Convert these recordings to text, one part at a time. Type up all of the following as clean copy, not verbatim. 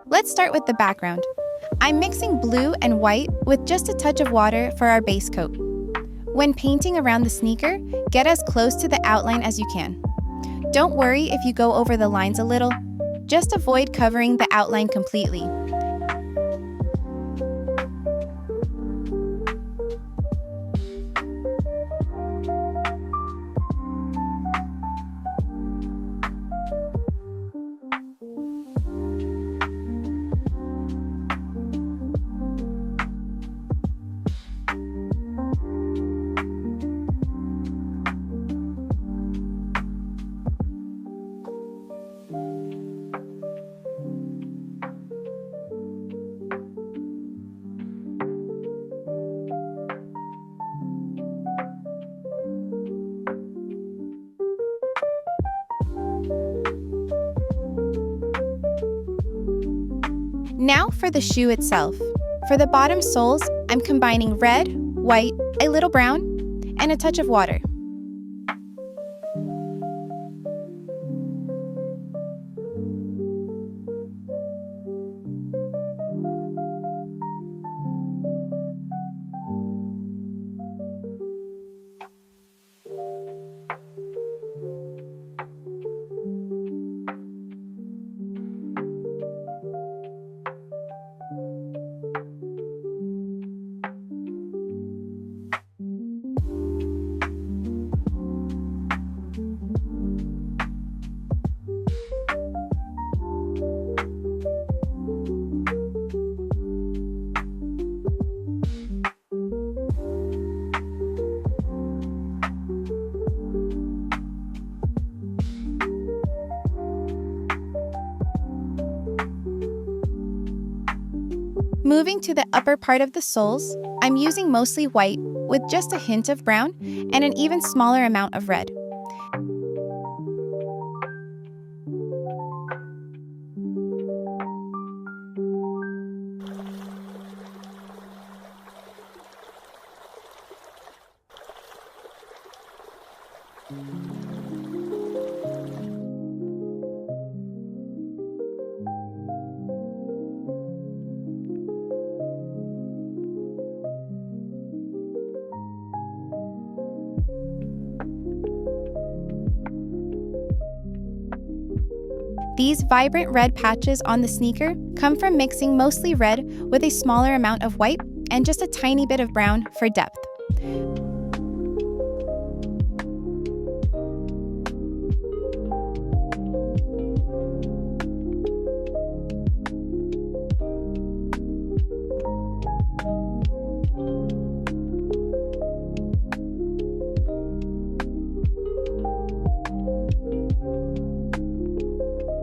Let's start with the background. I'm mixing blue and white with just a touch of water for our base coat. When painting around the sneaker, get as close to the outline as you can. Don't worry if you go over the lines a little. Just avoid covering the outline completely. Now for the shoe itself. For the bottom soles, I'm combining red, white, a little brown, and a touch of water. Moving to the upper part of the soles, I'm using mostly white with just a hint of brown and an even smaller amount of red. These vibrant red patches on the sneaker come from mixing mostly red with a smaller amount of white and just a tiny bit of brown for depth.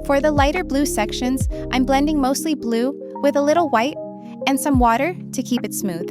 For the lighter blue sections, I'm blending mostly blue with a little white and some water to keep it smooth.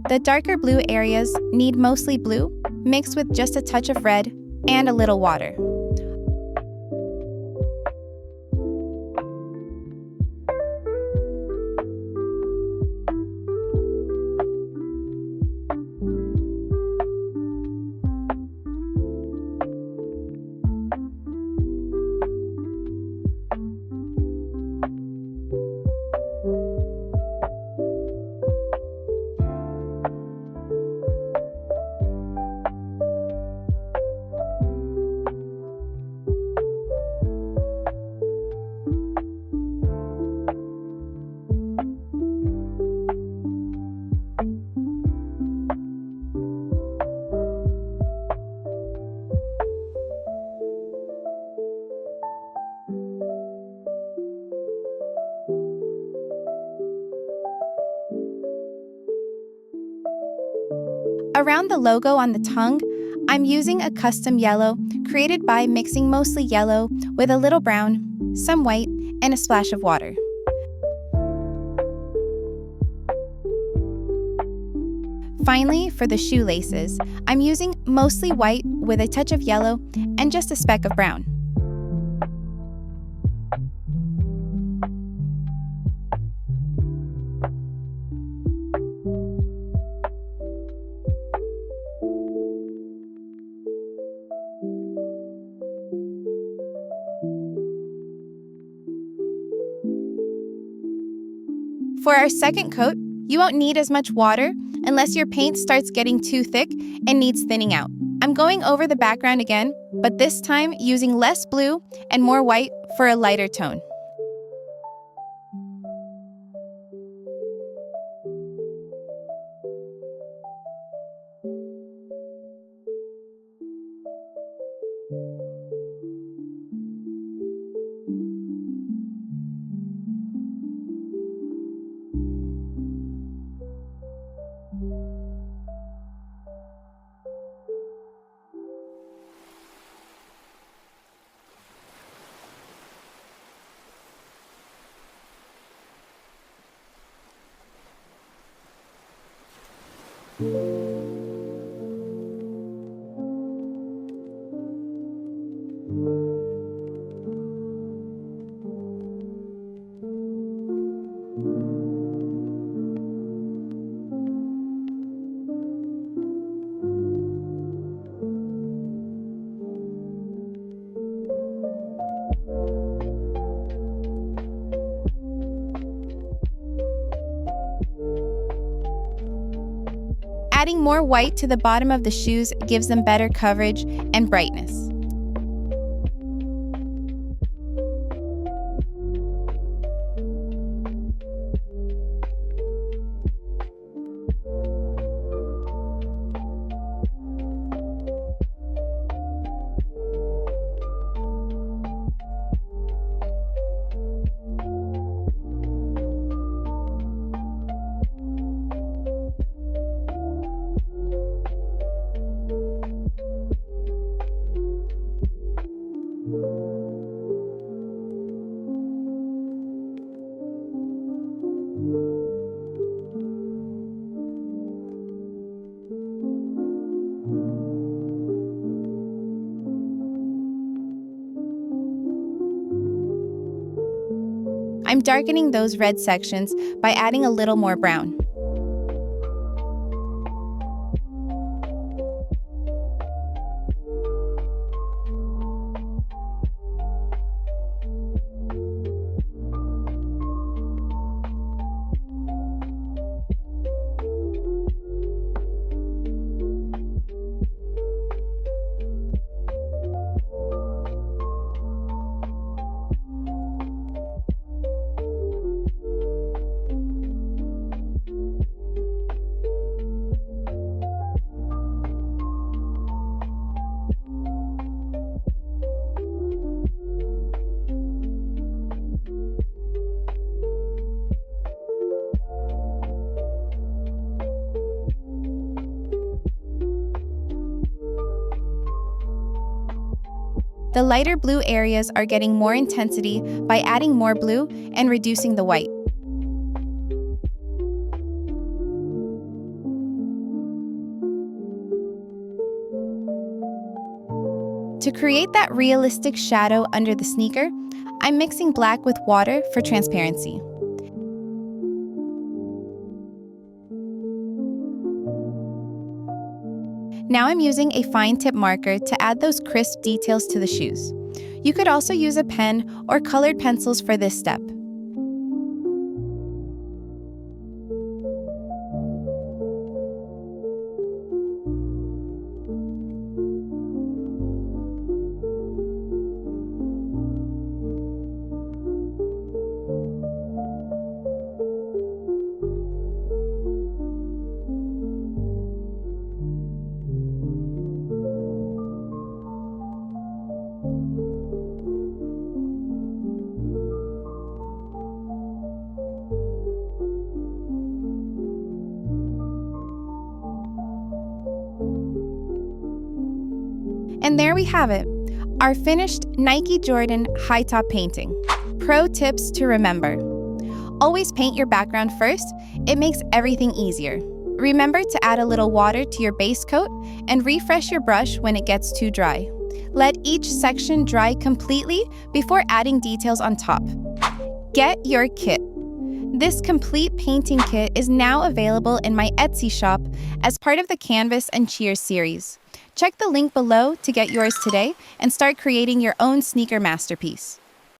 The darker blue areas need mostly blue, mixed with just a touch of red and a little water. Around the logo on the tongue, I'm using a custom yellow created by mixing mostly yellow with a little brown, some white, and a splash of water. Finally, for the shoelaces, I'm using mostly white with a touch of yellow and just a speck of brown. For our second coat, you won't need as much water unless your paint starts getting too thick and needs thinning out. I'm going over the background again, but this time using less blue and more white for a lighter tone. Adding more white to the bottom of the shoes gives them better coverage and brightness. I'm darkening those red sections by adding a little more brown. The lighter blue areas are getting more intensity by adding more blue and reducing the white. To create that realistic shadow under the sneaker, I'm mixing black with water for transparency. Now I'm using a fine tip marker to add those crisp details to the shoes. You could also use a pen or colored pencils for this step. And there we have it, our finished Nike Jordan high top painting. Pro tips to remember. Always paint your background first. It makes everything easier. Remember to add a little water to your base coat and refresh your brush when it gets too dry. Let each section dry completely before adding details on top. Get your kit. This complete painting kit is now available in my Etsy shop as part of the Canvas and Cheers series. Check the link below to get yours today and start creating your own sneaker masterpiece.